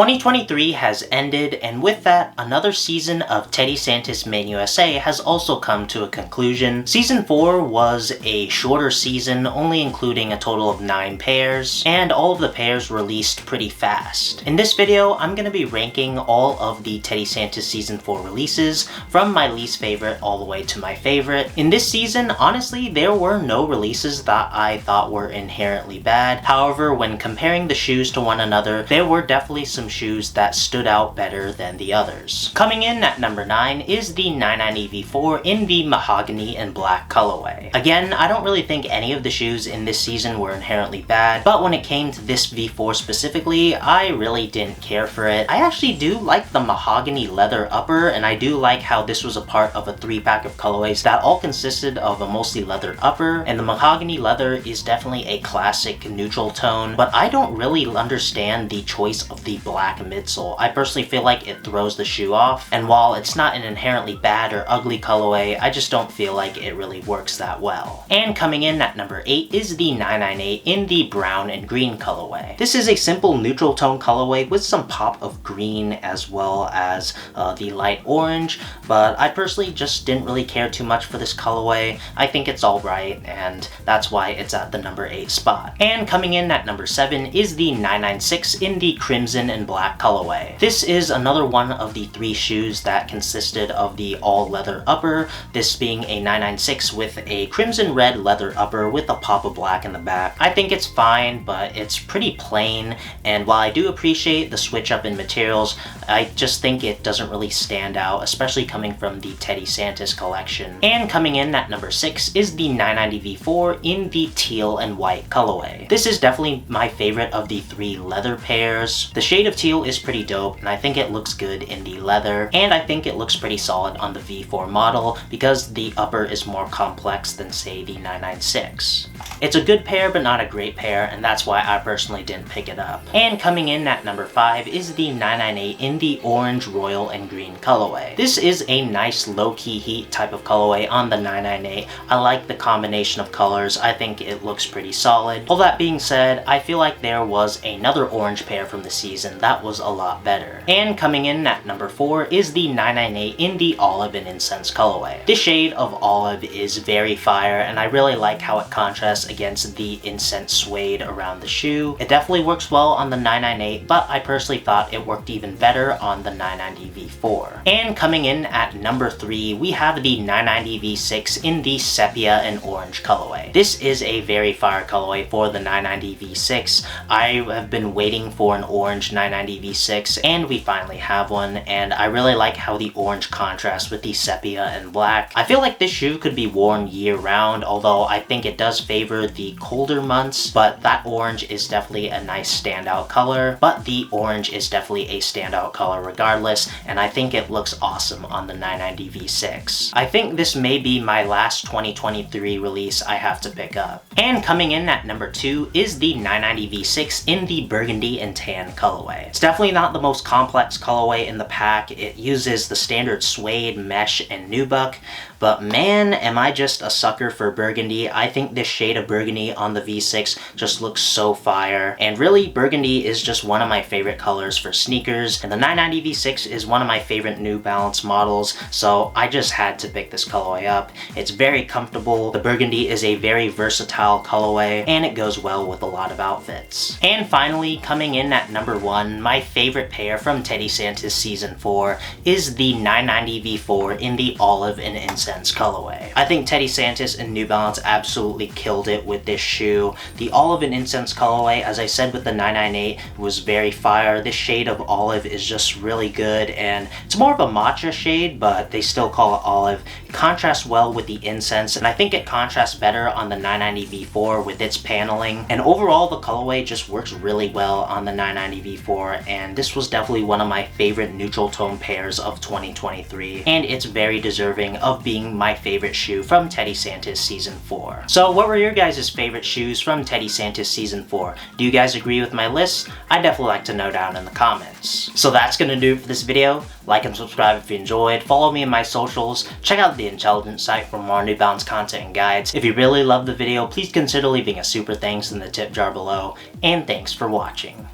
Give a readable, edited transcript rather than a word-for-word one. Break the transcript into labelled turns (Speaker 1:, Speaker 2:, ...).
Speaker 1: 2023 has ended, and with that, another season of Teddy Santis MiUSA has also come to a conclusion. Season 4 was a shorter season, only including a total of 9 pairs, and all of the pairs released pretty fast. In this video, I'm going to be ranking all of the Teddy Santis Season 4 releases, from my least favorite all the way to my favorite. In this season, honestly, there were no releases that I thought were inherently bad. However, when comparing the shoes to one another, there were definitely some shoes that stood out better than the others. Coming in at number 9 is the 990 V4 in the mahogany and black colorway. Again, I don't really think any of the shoes in this season were inherently bad, but when it came to this V4 specifically, I really didn't care for it. I actually do like the mahogany leather upper, and I do like how this was a part of a 3-pack of colorways that all consisted of a mostly leather upper, and the mahogany leather is definitely a classic neutral tone, but I don't really understand the choice of the black midsole. I personally feel like it throws the shoe off, and while it's not an inherently bad or ugly colorway, I just don't feel like it really works that well. And coming in at number 8 is the 998 in the brown and green colorway. This is a simple neutral tone colorway with some pop of green as well as the light orange, but I personally just didn't really care too much for this colorway. I think it's alright, and that's why it's at the number 8 spot. And coming in at number 7 is the 996 in the crimson and black colorway. This is another one of the 3 shoes that consisted of the all leather upper, this being a 996 with a crimson red leather upper with a pop of black in the back. I think it's fine, but it's pretty plain, and while I do appreciate the switch up in materials, I just think it doesn't really stand out, especially coming from the Teddy Santis collection. And coming in at number 6 is the 990 V4 in the teal and white colorway. This is definitely my favorite of the 3 leather pairs. The shade of teal is pretty dope, and I think it looks good in the leather, and I think it looks pretty solid on the V4 model because the upper is more complex than, say, the 996. It's a good pair, but not a great pair, and that's why I personally didn't pick it up. And coming in at number 5 is the 998 in the orange, royal, and green colorway. This is a nice low-key heat type of colorway on the 998. I like the combination of colors. I think it looks pretty solid. All that being said, I feel like there was another orange pair from the season that was a lot better. And coming in at number 4 is the 998 in the olive and incense colorway. This shade of olive is very fire, and I really like how it contrasts against the incense suede around the shoe. It definitely works well on the 998, but I personally thought it worked even better on the 990 V4. And coming in at number 3, we have the 990 V6 in the sepia and orange colorway. This is a very fire colorway for the 990 V6. I have been waiting for an orange 990 V6, and we finally have one, and I really like how the orange contrasts with the sepia and black. I feel like this shoe could be worn year-round, although I think it does favor the colder months, but that orange is definitely a nice standout color. But the orange is definitely a standout color regardless, and I think it looks awesome on the 990 V6. I think this may be my last 2023 release I have to pick up. And coming in at number 2 is the 990 V6 in the burgundy and tan colorway. It's definitely not the most complex colorway in the pack. It uses the standard suede, mesh, and nubuck, but man, am I just a sucker for burgundy. I think this shade of burgundy on the V6 just looks so fire, and really, burgundy is just one of my favorite colors for sneakers, and the 990 V6 is one of my favorite New Balance models, so I just had to pick this colorway up. It's very comfortable, the burgundy is a very versatile colorway, and it goes well with a lot of outfits. And finally, coming in at number 1, my favorite pair from Teddy Santis Season 4 is the 990 V4 in the olive and incense colorway. I think Teddy Santis and New Balance absolutely killed it with this shoe. The olive and incense colorway, as I said with the 998, was very fire. This shade of olive is just really good, and it's more of a matcha shade, but they still call it olive. It contrasts well with the incense, and I think it contrasts better on the 990 V4 with its paneling. And overall, the colorway just works really well on the 990 V4, and this was definitely one of my favorite neutral tone pairs of 2023, and it's very deserving of being my favorite shoe from Teddy Santis Season 4. So what were your guys' favorite shoes from Teddy Santis Season 4? Do you guys agree with my list? I'd definitely like to know down in the comments. So that's gonna do it for this video. Like and subscribe if you enjoyed. Follow me on my socials. Check out the Intelligence site for more New Balance content and guides. If you really loved the video, please consider leaving a super thanks in the tip jar below. And thanks for watching.